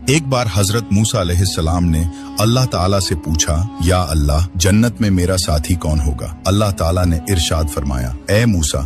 ایک بار حضرت موسیٰ علیہ السلام نے اللہ تعالیٰ سے پوچھا، یا اللہ، جنت میں میرا ساتھی کون ہوگا؟ اللہ تعالیٰ نے ارشاد فرمایا، اے موسیٰ،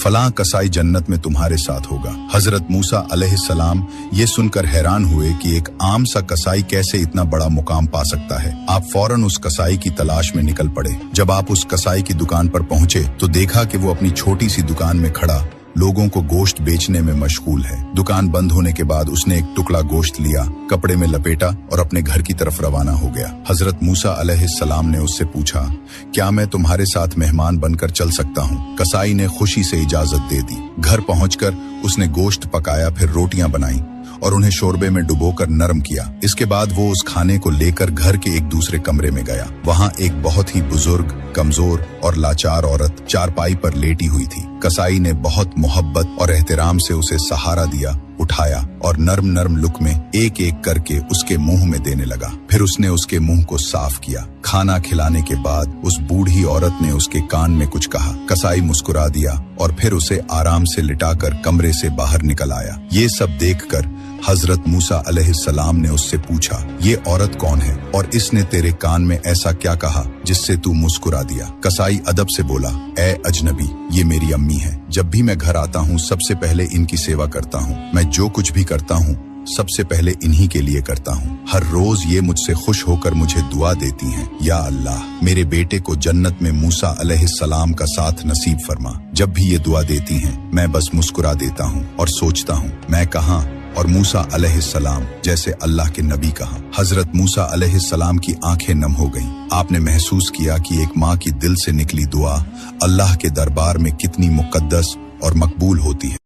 فلاں کسائی جنت میں تمہارے ساتھ ہوگا۔ حضرت موسیٰ علیہ السلام یہ سن کر حیران ہوئے کہ ایک عام سا کسائی کیسے اتنا بڑا مقام پا سکتا ہے۔ آپ فوراً اس کسائی کی تلاش میں نکل پڑے۔ جب آپ اس کسائی کی دکان پر پہنچے تو دیکھا کہ وہ اپنی چھوٹی سی دکان میں کھڑا لوگوں کو گوشت بیچنے میں مشغول ہے۔ دکان بند ہونے کے بعد اس نے ایک ٹکڑا گوشت لیا، کپڑے میں لپیٹا اور اپنے گھر کی طرف روانہ ہو گیا۔ حضرت موسیٰ علیہ السلام نے اس سے پوچھا، کیا میں تمہارے ساتھ مہمان بن کر چل سکتا ہوں؟ کسائی نے خوشی سے اجازت دے دی۔ گھر پہنچ کر اس نے گوشت پکایا، پھر روٹیاں بنائیں اور انہیں شوربے میں ڈبو کر نرم کیا۔ اس کے بعد وہ اس کھانے کو لے کر گھر کے ایک دوسرے کمرے میں گیا۔ وہاں ایک بہت ہی بزرگ، کمزور اور لاچار عورت چارپائی پر لیٹی ہوئی تھی۔ کسائی نے بہت محبت اور احترام سے اسے سہارا دیا، اٹھایا اور نرم نرم لقمے ایک ایک کر کے اس کے منہ میں دینے لگا۔ پھر اس نے اس کے منہ کو صاف کیا۔ کھانا کھلانے کے بعد اس بوڑھی عورت نے اس کے کان میں کچھ کہا۔ کسائی مسکرا دیا اور پھر اسے آرام سے لٹا کر کمرے سے باہر نکل آیا۔ یہ سب دیکھ کر حضرت موسیٰ علیہ السلام نے اس سے پوچھا، یہ عورت کون ہے اور اس نے تیرے کان میں ایسا کیا کہا جس سے تو مسکرا دیا؟ کسائی ادب سے بولا، اے اجنبی، یہ میری امی ہے۔ جب بھی میں گھر آتا ہوں سب سے پہلے ان کی سیوا کرتا ہوں۔ میں جو کچھ بھی کرتا ہوں سب سے پہلے انہی کے لیے کرتا ہوں۔ ہر روز یہ مجھ سے خوش ہو کر مجھے دعا دیتی ہیں، یا اللہ، میرے بیٹے کو جنت میں موسیٰ علیہ السلام کا ساتھ نصیب فرما۔ جب بھی یہ دعا دیتی ہیں میں بس مسکرا دیتا ہوں اور سوچتا ہوں، میں کہاں اور موسیٰ علیہ السلام جیسے اللہ کے نبی کہاں۔ حضرت موسیٰ علیہ السلام کی آنکھیں نم ہو گئیں۔ آپ نے محسوس کیا کہ ایک ماں کی دل سے نکلی دعا اللہ کے دربار میں کتنی مقدس اور مقبول ہوتی ہے۔